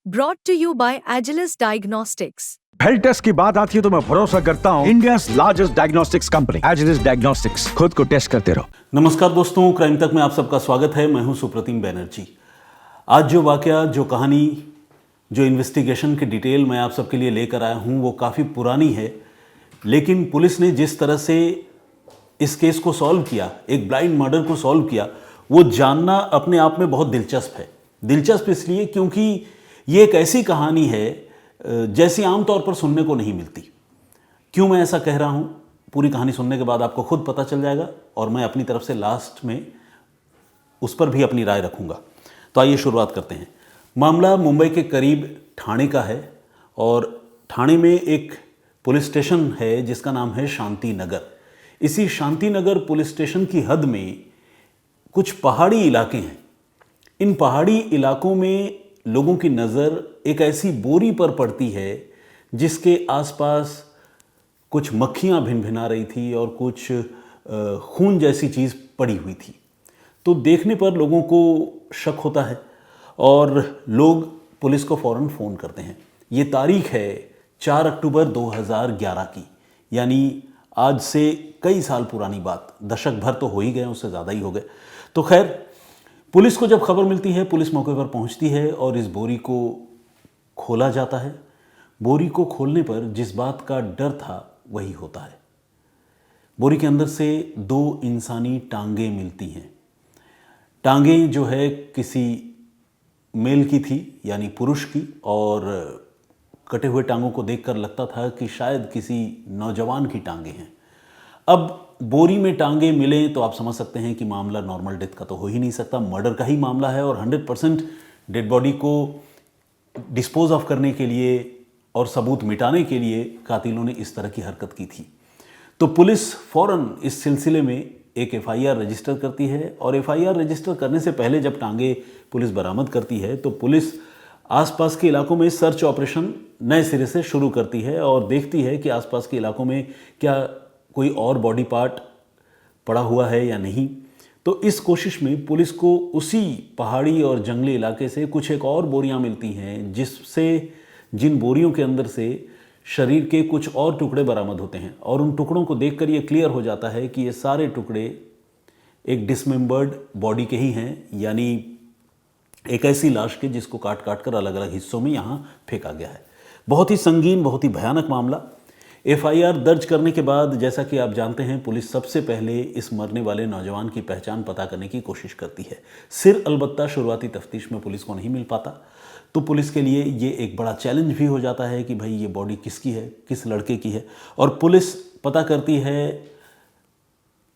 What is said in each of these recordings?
brought to you by Agilus Diagnostics. Health test की बात आती है तो मैं भरोसा करता हूँ India's largest diagnostics company Agilus Diagnostics. खुद को टेस्ट करते रहो। नमस्कार दोस्तों, क्राइम तक में आप सबका स्वागत है। मैं हूं सुप्रतिम बैनर्जी। आज जो वाकया, जो कहानी, जो इन्वेस्टिगेशन की डिटेल मैं आप सबके लिए लेकर आया हूं वो काफ़ी पुरानी है, लेकिन पुलिस ने जिस तरह से इस केस को सॉल्व किया, एक ब्लाइंड मर्डर को सॉल्व किया, वो जानना अपने आप में बहुत दिलचस्प है। दिलचस्प इसलिए क्योंकि ये एक ऐसी कहानी है जैसी आमतौर पर सुनने को नहीं मिलती। क्यों मैं ऐसा कह रहा हूँ, पूरी कहानी सुनने के बाद आपको खुद पता चल जाएगा और मैं अपनी तरफ से लास्ट में उस पर भी अपनी राय रखूँगा। तो आइए शुरुआत करते हैं। मामला मुंबई के करीब ठाणे का है और ठाणे में एक पुलिस स्टेशन है जिसका नाम है शांति नगर। इसी शांति नगर पुलिस स्टेशन की हद में कुछ पहाड़ी इलाके हैं। इन पहाड़ी इलाकों में लोगों की नज़र एक ऐसी बोरी पर पड़ती है जिसके आसपास कुछ मक्खियाँ भिनभिना रही थी और कुछ खून जैसी चीज़ पड़ी हुई थी। तो देखने पर लोगों को शक होता है और लोग पुलिस को फ़ौरन फ़ोन करते हैं। ये तारीख है 4 अक्टूबर 2011 की, यानी आज से कई साल पुरानी बात। दशक भर तो हो ही गए, उससे ज़्यादा ही हो गए। तो खैर, पुलिस को जब खबर मिलती है, पुलिस मौके पर पहुंचती है और इस बोरी को खोला जाता है। बोरी को खोलने पर जिस बात का डर था वही होता है। बोरी के अंदर से 2 इंसानी टांगें मिलती हैं। टांगें जो है किसी मेल की थी, यानी पुरुष की, और कटे हुए टांगों को देखकर लगता था कि शायद किसी नौजवान की टांगें हैं। अब बोरी में टांगे मिलें तो आप समझ सकते हैं कि मामला नॉर्मल डेथ का तो हो ही नहीं सकता, मर्डर का ही मामला है और 100% डेड बॉडी को डिस्पोज ऑफ करने के लिए और सबूत मिटाने के लिए कातिलों ने इस तरह की हरकत की थी। तो पुलिस फौरन इस सिलसिले में एक एफआईआर रजिस्टर करती है और एफआईआर रजिस्टर करने से पहले जब टांगे पुलिस बरामद करती है तो पुलिस आसपास के इलाकों में सर्च ऑपरेशन नए सिरे से शुरू करती है और देखती है कि आसपास के इलाकों में क्या कोई और बॉडी पार्ट पड़ा हुआ है या नहीं। तो इस कोशिश में पुलिस को उसी पहाड़ी और जंगली इलाके से कुछ एक और बोरियां मिलती हैं जिन बोरियों के अंदर से शरीर के कुछ और टुकड़े बरामद होते हैं और उन टुकड़ों को देखकर ये क्लियर हो जाता है कि ये सारे टुकड़े एक डिसमेंबर्ड बॉडी के ही हैं, यानी एक ऐसी लाश के जिसको काट काट कर अलग अलग हिस्सों में यहाँ फेंका गया है। बहुत ही संगीन, बहुत ही भयानक मामला। एफआईआर दर्ज करने के बाद, जैसा कि आप जानते हैं, पुलिस सबसे पहले इस मरने वाले नौजवान की पहचान पता करने की कोशिश करती है। सिर अलबत्ता शुरुआती तफ्तीश में पुलिस को नहीं मिल पाता, तो पुलिस के लिए ये एक बड़ा चैलेंज भी हो जाता है कि भाई ये बॉडी किसकी है, किस लड़के की है। और पुलिस पता करती है,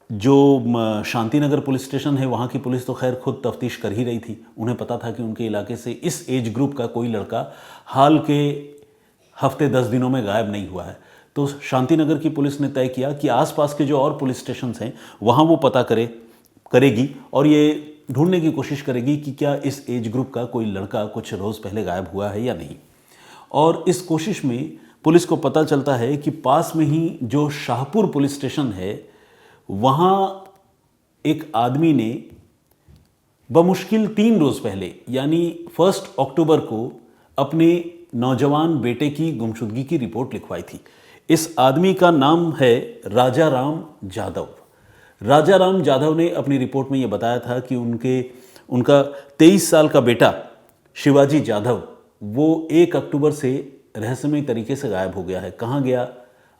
जो शांतिनगर पुलिस स्टेशन है वहाँ की पुलिस तो खैर खुद तफ्तीश कर ही रही थी। उन्हें पता था कि उनके इलाके से इस एज ग्रुप का कोई लड़का हाल के हफ्ते 10 दिनों में गायब नहीं हुआ है। तो शांतिनगर की पुलिस ने तय किया कि आसपास के जो और पुलिस स्टेशन हैं वहाँ वो पता करेगी और ये ढूंढने की कोशिश करेगी कि क्या इस एज ग्रुप का कोई लड़का कुछ रोज़ पहले गायब हुआ है या नहीं। और इस कोशिश में पुलिस को पता चलता है कि पास में ही जो शाहपुर पुलिस स्टेशन है वहाँ एक आदमी ने बमुश्किल 3 रोज़ पहले, यानी 1 अक्टूबर को, अपने नौजवान बेटे की गुमशुदगी की रिपोर्ट लिखवाई थी। इस आदमी का नाम है राजा राम जाधव। राजा राम जाधव ने अपनी रिपोर्ट में यह बताया था कि उनका 23 साल का बेटा शिवाजी जाधव वो 1 अक्टूबर से रहस्यमय तरीके से गायब हो गया है। कहाँ गया,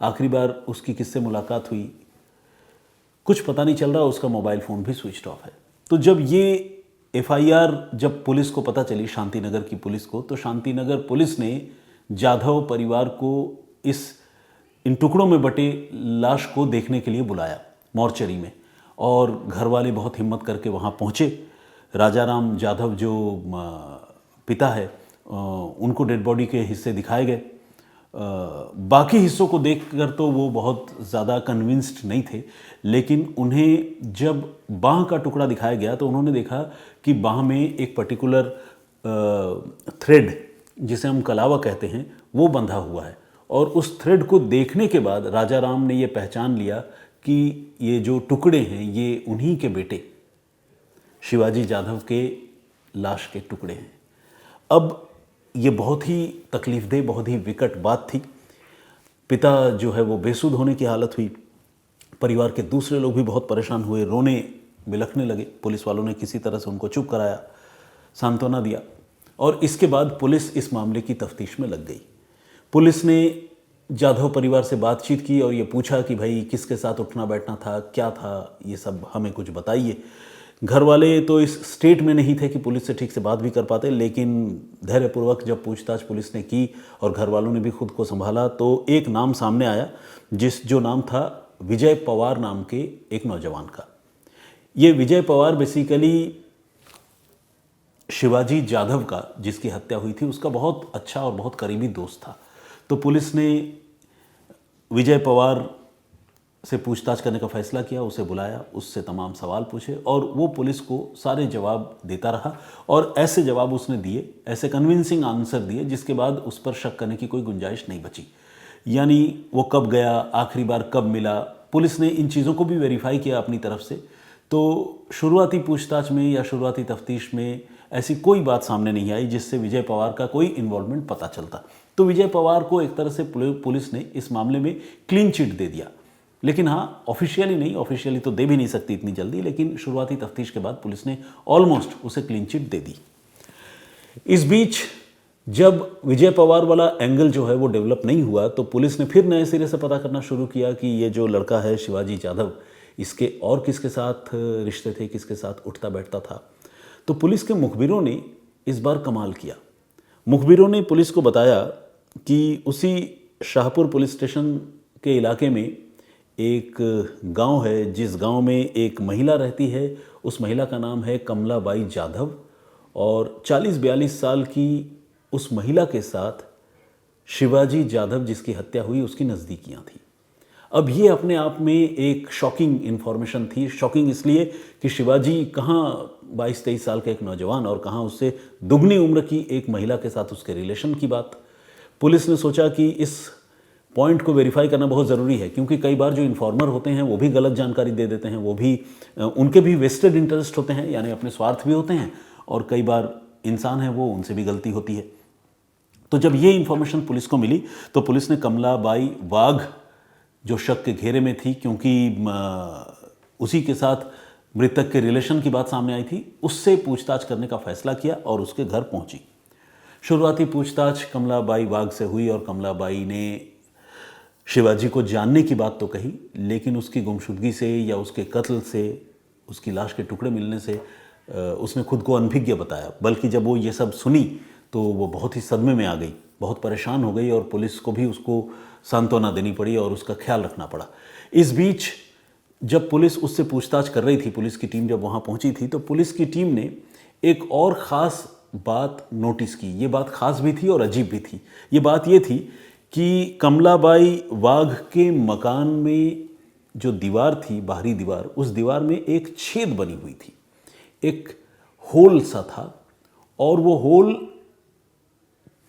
आखिरी बार उसकी किससे मुलाकात हुई, कुछ पता नहीं चल रहा। उसका मोबाइल फ़ोन भी स्विच ऑफ है। तो जब ये एफआईआर जब पुलिस को पता चली, शांतिनगर की पुलिस को, तो शांतिनगर पुलिस ने जाधव परिवार को इन टुकड़ों में बटे लाश को देखने के लिए बुलाया मॉर्चरी में, और घर वाले बहुत हिम्मत करके वहाँ पहुँचे। राजा राम जाधव जो पिता है, उनको डेड बॉडी के हिस्से दिखाए गए। बाकी हिस्सों को देखकर तो वो बहुत ज़्यादा कन्विंस्ड नहीं थे, लेकिन उन्हें जब बाँह का टुकड़ा दिखाया गया तो उन्होंने देखा कि बाँह में एक पर्टिकुलर थ्रेड, जिसे हम कलावा कहते हैं, वो बंधा हुआ है। और उस थ्रेड को देखने के बाद राजा राम ने ये पहचान लिया कि ये जो टुकड़े हैं ये उन्हीं के बेटे शिवाजी जाधव के लाश के टुकड़े हैं। अब ये बहुत ही तकलीफदेह, बहुत ही विकट बात थी। पिता जो है वो बेसुध होने की हालत हुई। परिवार के दूसरे लोग भी बहुत परेशान हुए, रोने बिलखने लगे। पुलिस वालों ने किसी तरह से उनको चुप कराया, सांत्वना दिया और इसके बाद पुलिस इस मामले की तफ्तीश में लग गई। पुलिस ने जाधव परिवार से बातचीत की और ये पूछा कि भाई किसके साथ उठना बैठना था, क्या था, ये सब हमें कुछ बताइए। घर वाले तो इस स्टेट में नहीं थे कि पुलिस से ठीक से बात भी कर पाते, लेकिन धैर्यपूर्वक जब पूछताछ पुलिस ने की और घर वालों ने भी खुद को संभाला तो एक नाम सामने आया, जो नाम था विजय पवार नाम के एक नौजवान का। ये विजय पवार बेसिकली शिवाजी जाधव का, जिसकी हत्या हुई थी, उसका बहुत अच्छा और बहुत करीबी दोस्त था। तो पुलिस ने विजय पवार से पूछताछ करने का फैसला किया, उसे बुलाया, उससे तमाम सवाल पूछे और वो पुलिस को सारे जवाब देता रहा और ऐसे जवाब उसने दिए, ऐसे कन्विंसिंग आंसर दिए जिसके बाद उस पर शक करने की कोई गुंजाइश नहीं बची। यानी वो कब गया, आखिरी बार कब मिला, पुलिस ने इन चीज़ों को भी वेरीफाई किया अपनी तरफ से। तो शुरुआती पूछताछ में या शुरुआती तफ्तीश में ऐसी कोई बात सामने नहीं आई जिससे विजय पवार का कोई इन्वॉल्वमेंट पता चलता। तो विजय पवार को एक तरह से पुलिस ने इस मामले में क्लीन चिट दे दिया। लेकिन हाँ, ऑफिशियली नहीं, ऑफिशियली तो दे भी नहीं सकती इतनी जल्दी, लेकिन शुरुआती तफ्तीश के बाद पुलिस ने ऑलमोस्ट उसे क्लीन चिट दे दी। इस बीच जब विजय पवार वाला एंगल जो है वो डेवलप नहीं हुआ तो पुलिस ने फिर नए सिरे से पता करना शुरू किया कि ये जो लड़का है शिवाजी जाधव, इसके और किसके साथ रिश्ते थे, किसके साथ उठता बैठता था। तो पुलिस के मुखबिरों ने इस बार कमाल किया। मुखबिरों ने पुलिस को बताया कि उसी शाहपुर पुलिस स्टेशन के इलाके में एक गांव है, जिस गांव में एक महिला रहती है। उस महिला का नाम है कमलाबाई जाधव और 40-42 साल की उस महिला के साथ शिवाजी जाधव, जिसकी हत्या हुई, उसकी नज़दीकियां थी। अब ये अपने आप में एक शॉकिंग इन्फॉर्मेशन थी। शॉकिंग इसलिए कि शिवाजी कहाँ 22-23 साल का एक नौजवान और कहाँ उससे दुगनी उम्र की एक महिला के साथ उसके रिलेशन की बात। पुलिस ने सोचा कि इस पॉइंट को वेरीफाई करना बहुत ज़रूरी है, क्योंकि कई बार जो इन्फॉर्मर होते हैं वो भी गलत जानकारी दे देते हैं, वो भी उनके भी वेस्टेड इंटरेस्ट होते हैं, यानी अपने स्वार्थ भी होते हैं और कई बार इंसान है वो, उनसे भी गलती होती है। तो जब ये इन्फॉर्मेशन पुलिस को मिली तो पुलिस ने कमलाबाई वाघ, जो शक के घेरे में थी क्योंकि उसी के साथ मृतक के रिलेशन की बात सामने आई थी, उससे पूछताछ करने का फैसला किया और उसके घर पहुंची। शुरुआती पूछताछ कमलाबाई वाघ से हुई और कमलाबाई ने शिवाजी को जानने की बात तो कही, लेकिन उसकी गुमशुदगी से या उसके कत्ल से, उसकी लाश के टुकड़े मिलने से उसने खुद को अनभिज्ञ बताया। बल्कि जब वो ये सब सुनी तो वो बहुत ही सदमे में आ गई, बहुत परेशान हो गई और पुलिस को भी उसको सांत्वना देनी पड़ी और उसका ख्याल रखना पड़ा। इस बीच जब पुलिस उससे पूछताछ कर रही थी, पुलिस की टीम जब वहाँ पहुँची थी, तो पुलिस की टीम ने एक और ख़ास बात नोटिस की। ये बात ख़ास भी थी और अजीब भी थी। ये बात ये थी कि कमलाबाई वाघ के मकान में जो दीवार थी, बाहरी दीवार, उस दीवार में एक छेद बनी हुई थी, एक होल सा था और वो होल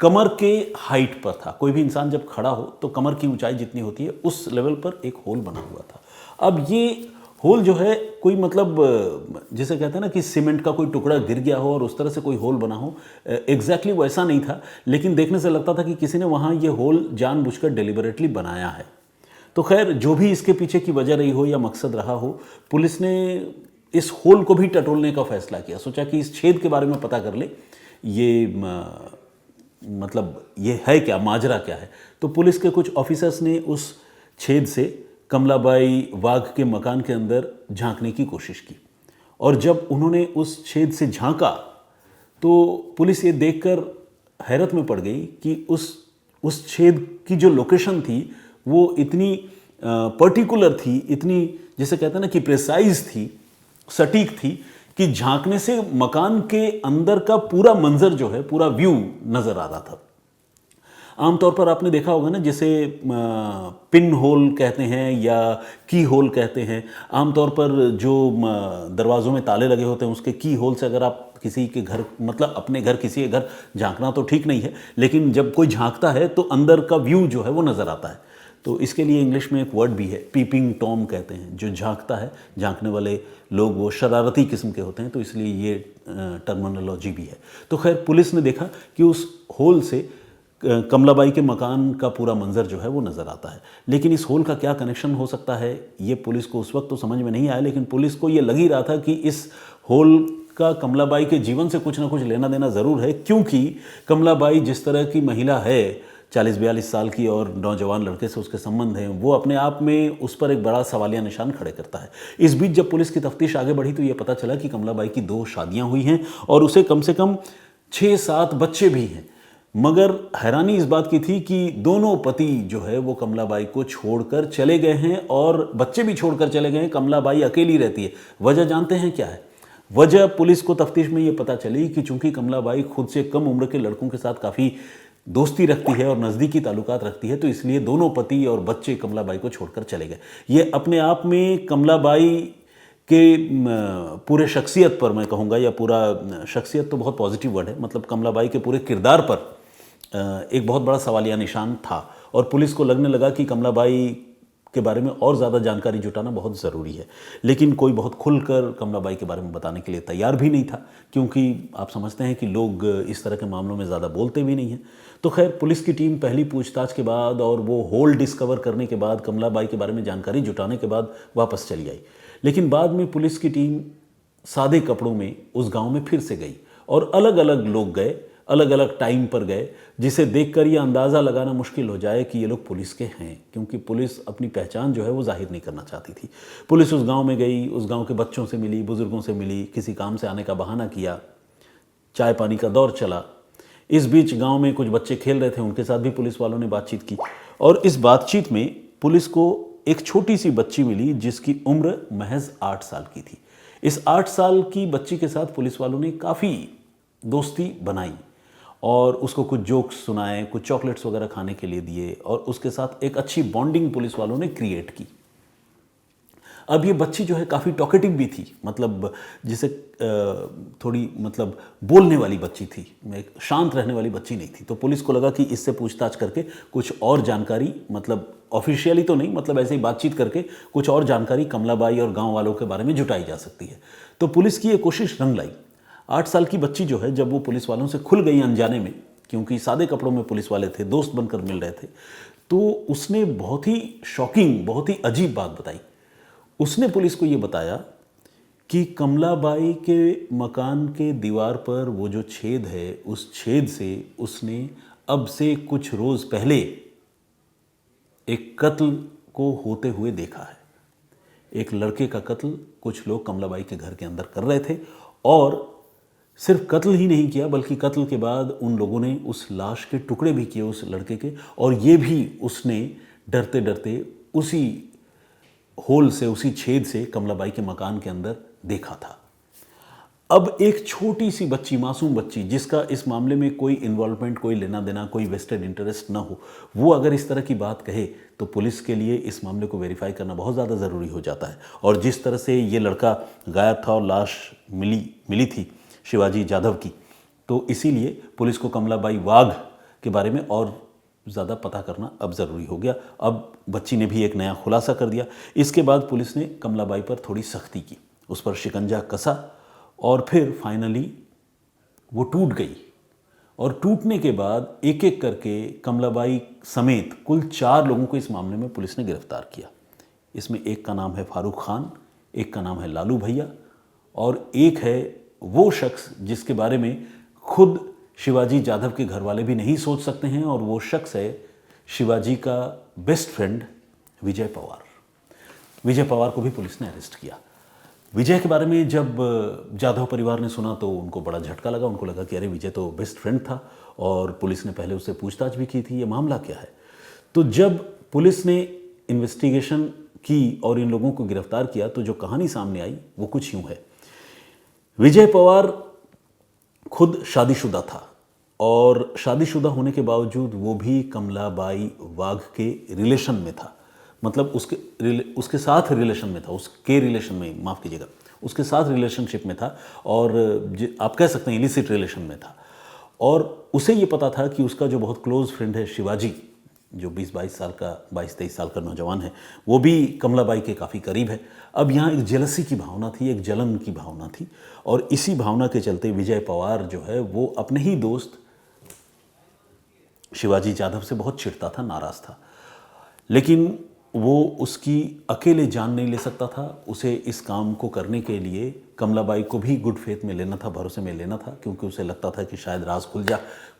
कमर के हाइट पर था। कोई भी इंसान जब खड़ा हो तो कमर की ऊंचाई जितनी होती है उस लेवल पर एक होल बना हुआ था। अब ये होल जो है कोई मतलब जैसे कहते हैं ना कि सीमेंट का कोई टुकड़ा गिर गया हो और उस तरह से कोई होल बना हो, एग्जैक्टली वैसा नहीं था, लेकिन देखने से लगता था कि किसी ने वहाँ ये होल जानबूझकर डेलिबरेटली बनाया है। तो खैर, जो भी इसके पीछे की वजह रही हो या मकसद रहा हो, पुलिस ने इस होल को भी टटोलने का फैसला किया। सोचा कि इस छेद के बारे में पता कर ले, ये मतलब ये है क्या, माजरा क्या है। तो पुलिस के कुछ ऑफिसर्स ने उस छेद से कमलाबाई वाघ के मकान के अंदर झांकने की कोशिश की और जब उन्होंने उस छेद से झांका तो पुलिस ये देखकर हैरत में पड़ गई कि उस छेद की जो लोकेशन थी वो इतनी पर्टिकुलर थी, इतनी जैसे कहते हैं ना कि प्रिसाइज थी, सटीक थी कि झांकने से मकान के अंदर का पूरा मंजर जो है, पूरा व्यू नजर आ रहा था। आमतौर पर आपने देखा होगा ना, जैसे पिन होल कहते हैं या की होल कहते हैं। आमतौर पर जो दरवाज़ों में ताले लगे होते हैं उसके की होल से अगर आप किसी के घर, मतलब अपने घर, किसी के घर झांकना तो ठीक नहीं है, लेकिन जब कोई झांकता है तो अंदर का व्यू जो है वो नज़र आता है। तो इसके लिए इंग्लिश में एक वर्ड भी है, पीपिंग टॉम कहते हैं, जो झांकता है। झांकने वाले लोग वो शरारती किस्म के होते हैं, तो इसलिए ये टर्मिनोलॉजी भी है। तो खैर पुलिस ने देखा कि उस होल से कमलाबाई के मकान का पूरा मंजर जो है वो नज़र आता है। लेकिन इस होल का क्या कनेक्शन हो सकता है, ये पुलिस को उस वक्त तो समझ में नहीं आया, लेकिन पुलिस को ये लग ही रहा था कि इस होल का कमलाबाई के जीवन से कुछ ना कुछ लेना देना ज़रूर है, क्योंकि कमलाबाई जिस तरह की महिला है, 40-42 साल की, और नौजवान लड़के से उसके संबंध हैं, वो अपने आप में उस पर एक बड़ा सवालिया निशान खड़े करता है। इस बीच जब पुलिस की तफ्तीश आगे बढ़ी तो ये पता चला कि कमलाबाई की 2 शादियाँ हुई हैं और उसे कम से कम 6-7 बच्चे भी हैं। मगर हैरानी इस बात की थी कि दोनों पति जो है वो कमलाबाई को छोड़कर चले गए हैं और बच्चे भी छोड़कर चले गए हैं। कमलाबाई अकेली रहती है। वजह जानते हैं क्या है? वजह पुलिस को तफ्तीश में ये पता चली कि चूंकि कमलाबाई खुद से कम उम्र के लड़कों के साथ काफ़ी दोस्ती रखती है और नज़दीकी ताल्लुकात रखती है, तो इसलिए दोनों पति और बच्चे कमलाबाई को छोड़कर चले गए। ये अपने आप में कमलाबाई के पूरे शख्सियत पर, मैं कहूँगा, या पूरा शख्सियत तो बहुत पॉजिटिव वर्ड है, मतलब कमलाबाई के पूरे किरदार पर एक बहुत बड़ा सवालिया निशान था। और पुलिस को लगने लगा कि कमलाबाई के बारे में और ज़्यादा जानकारी जुटाना बहुत ज़रूरी है। लेकिन कोई बहुत खुलकर कमलाबाई के बारे में बताने के लिए तैयार भी नहीं था, क्योंकि आप समझते हैं कि लोग इस तरह के मामलों में ज़्यादा बोलते भी नहीं हैं। तो खैर पुलिस की टीम पहली पूछताछ के बाद और वो होल डिस्कवर करने के बाद, कमलाबाई के बारे में जानकारी जुटाने के बाद वापस चली आई। लेकिन बाद में पुलिस की टीम सादे कपड़ों में उस गांव में फिर से गई और अलग अलग लोग गए, अलग अलग टाइम पर गए, जिसे देखकर ये अंदाज़ा लगाना मुश्किल हो जाए कि ये लोग पुलिस के हैं, क्योंकि पुलिस अपनी पहचान जो है वो जाहिर नहीं करना चाहती थी। पुलिस उस गांव में गई, उस गांव के बच्चों से मिली, बुज़ुर्गों से मिली, किसी काम से आने का बहाना किया, चाय पानी का दौर चला। इस बीच गांव में कुछ बच्चे खेल रहे थे, उनके साथ भी पुलिस वालों ने बातचीत की। और इस बातचीत में पुलिस को एक छोटी सी बच्ची मिली जिसकी उम्र महज 8 साल की थी। इस 8 साल की बच्ची के साथ पुलिस वालों ने काफ़ी दोस्ती बनाई और उसको कुछ जोक्स सुनाए, कुछ चॉकलेट्स वगैरह खाने के लिए दिए और उसके साथ एक अच्छी बॉन्डिंग पुलिस वालों ने क्रिएट की। अब ये बच्ची जो है काफ़ी टॉकेटिव भी थी, मतलब जिसे थोड़ी मतलब बोलने वाली बच्ची थी, एक शांत रहने वाली बच्ची नहीं थी। तो पुलिस को लगा कि इससे पूछताछ करके कुछ और जानकारी, मतलब ऑफिशियली तो नहीं, मतलब ऐसे ही बातचीत करके कुछ और जानकारी कमलाबाई और गांव वालों के बारे में जुटाई जा सकती है। तो पुलिस की ये कोशिश रंग लाई। 8 साल की बच्ची जो है, जब वो पुलिस वालों से खुल गई अनजाने में, क्योंकि सादे कपड़ों में पुलिस वाले थे, दोस्त बनकर मिल रहे थे, तो उसने बहुत ही शॉकिंग, बहुत ही अजीब बात बताई। उसने पुलिस को ये बताया कि कमलाबाई के मकान के दीवार पर वो जो छेद है, उस छेद से उसने अब से कुछ रोज़ पहले एक कत्ल को होते हुए देखा है। एक लड़के का कत्ल कुछ लोग कमलाबाई के घर के अंदर कर रहे थे और सिर्फ कत्ल ही नहीं किया, बल्कि कत्ल के बाद उन लोगों ने उस लाश के टुकड़े भी किए उस लड़के के, और ये भी उसने डरते डरते उसी होल से, उसी छेद से कमलाबाई के मकान के अंदर देखा था। अब एक छोटी सी बच्ची, मासूम बच्ची, जिसका इस मामले में कोई इन्वॉल्वमेंट, कोई लेना देना, कोई वेस्टेड इंटरेस्ट ना हो, वो अगर इस तरह की बात कहे तो पुलिस के लिए इस मामले को वेरीफाई करना बहुत ज़्यादा ज़रूरी हो जाता है। और जिस तरह से ये लड़का गायब था और लाश मिली थी शिवाजी जाधव की, तो इसीलिए पुलिस को कमलाबाई वाघ के बारे में और ज़्यादा पता करना अब ज़रूरी हो गया। अब बच्ची ने भी एक नया खुलासा कर दिया। इसके बाद पुलिस ने कमलाबाई पर थोड़ी सख्ती की, उस पर शिकंजा कसा और फिर फाइनली वो टूट गई। और टूटने के बाद एक एक करके कमलाबाई समेत कुल 4 लोगों को इस मामले में पुलिस ने गिरफ्तार किया। इसमें एक का नाम है फारूक खान, एक का नाम है लालू भैया, और एक है वो शख्स जिसके बारे में खुद शिवाजी जाधव के घर वाले भी नहीं सोच सकते हैं, और वो शख्स है शिवाजी का बेस्ट फ्रेंड विजय पवार। विजय पवार को भी पुलिस ने अरेस्ट किया। विजय के बारे में जब जाधव परिवार ने सुना तो उनको बड़ा झटका लगा। उनको लगा कि अरे विजय तो बेस्ट फ्रेंड था और पुलिस ने पहले उससे पूछताछ भी की थी, ये मामला क्या है। तो जब पुलिस ने इन्वेस्टिगेशन की और इन लोगों को गिरफ्तार किया तो जो कहानी सामने आई वो कुछ यूँ है। विजय पवार खुद शादीशुदा था और शादीशुदा होने के बावजूद वो भी कमलाबाई वाघ के रिलेशन में था, मतलब उसके साथ रिलेशन में था, उसके रिलेशन में, माफ़ कीजिएगा, उसके साथ रिलेशनशिप में था, और आप कह सकते हैं इलिसिट रिलेशन में था। और उसे ये पता था कि उसका जो बहुत क्लोज फ्रेंड है शिवाजी, जो 20-22 साल का 22-23 साल का नौजवान है, वो भी कमलाबाई के काफ़ी करीब है। अब यहाँ एक जेलसी की भावना थी, एक जलन की भावना थी, और इसी भावना के चलते विजय पवार जो है वो अपने ही दोस्त शिवाजी जाधव से बहुत चिढ़ता था, नाराज़ था। लेकिन वो उसकी अकेले जान नहीं ले सकता था। उसे इस काम को करने के लिए कमलाबाई को भी गुड फेथ में लेना था, भरोसे में लेना था, क्योंकि उसे लगता था कि शायद राज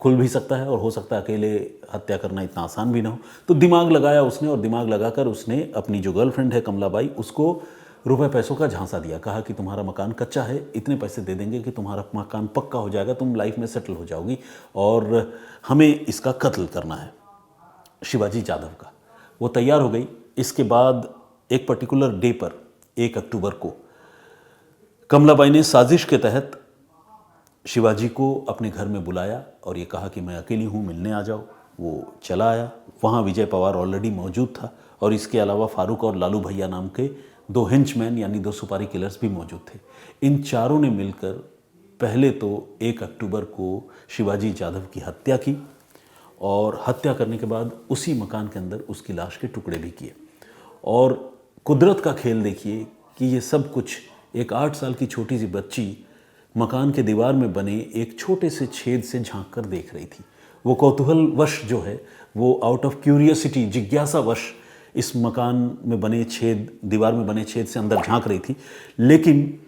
खुल भी सकता है, और हो सकता है अकेले हत्या करना इतना आसान भी ना हो। तो दिमाग लगाया उसने, और दिमाग लगाकर उसने अपनी जो गर्लफ्रेंड है कमलाबाई, उसको रुपए पैसों का झांसा दिया। कहा कि तुम्हारा मकान कच्चा है, इतने पैसे दे देंगे कि तुम्हारा मकान पक्का हो जाएगा, तुम लाइफ में सेटल हो जाओगी, और हमें इसका कत्ल करना है शिवाजी जाधव का। वो तैयार हो गई। इसके बाद एक पर्टिकुलर डे पर 1 अक्टूबर को कमलाबाई ने साजिश के तहत शिवाजी को अपने घर में बुलाया और ये कहा कि मैं अकेली हूँ, मिलने आ जाओ। वो चला आया। वहाँ विजय पवार ऑलरेडी मौजूद था, और इसके अलावा फारूक और लालू भैया नाम के 2 हिंचमैन यानी 2 सुपारी किलर्स भी मौजूद थे। इन चारों ने मिलकर पहले तो 1 अक्टूबर को शिवाजी जाधव की हत्या की, और हत्या करने के बाद उसी मकान के अंदर उसकी लाश के टुकड़े भी किए। और कुदरत का खेल देखिए कि ये सब कुछ एक 8 साल की छोटी सी बच्ची मकान के दीवार में बने एक छोटे से छेद से झांक कर देख रही थी। वो कौतूहलवश जो है वो आउट ऑफ क्यूरियोसिटी, जिज्ञासावश इस मकान में बने छेद, दीवार में बने छेद से अंदर झांक रही थी। लेकिन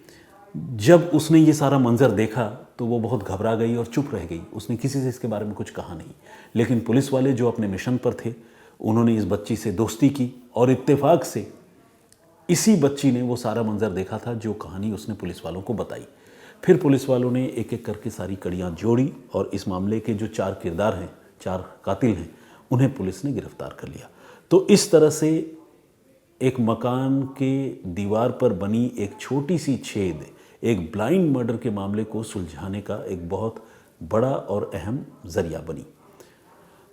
जब उसने ये सारा मंजर देखा तो वो बहुत घबरा गई और चुप रह गई। उसने किसी से इसके बारे में कुछ कहा नहीं। लेकिन पुलिस वाले जो अपने मिशन पर थे, उन्होंने इस बच्ची से दोस्ती की, और इत्तेफाक से इसी बच्ची ने वो सारा मंजर देखा था जो कहानी उसने पुलिस वालों को बताई। फिर पुलिस वालों ने एक एक करके सारी कड़ियाँ जोड़ी, और इस मामले के जो 4 किरदार हैं, 4 कातिल हैं, उन्हें पुलिस ने गिरफ्तार कर लिया। तो इस तरह से एक मकान के दीवार पर बनी एक छोटी सी छेद एक ब्लाइंड मर्डर के मामले को सुलझाने का एक बहुत बड़ा और अहम जरिया बनी।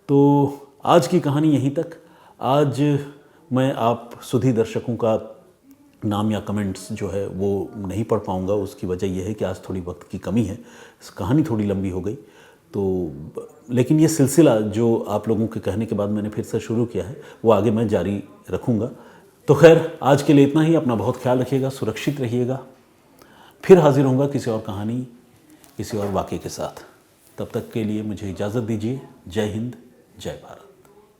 तो आज की कहानी यहीं तक। आज मैं आप सुधी दर्शकों का नाम या कमेंट्स जो है वो नहीं पढ़ पाऊँगा। उसकी वजह यह है कि आज थोड़ी वक्त की कमी है, कहानी थोड़ी लंबी हो गई। तो लेकिन ये सिलसिला जो आप लोगों के कहने के बाद मैंने फिर से शुरू किया है, वो आगे मैं जारी रखूँगा। तो खैर, आज के लिए इतना ही। अपना बहुत ख्याल रखिएगा, सुरक्षित रहिएगा। फिर हाजिर होऊंगा किसी और कहानी, किसी और वाक़े के साथ। तब तक के लिए मुझे इजाज़त दीजिए। जय हिंद, जय भारत।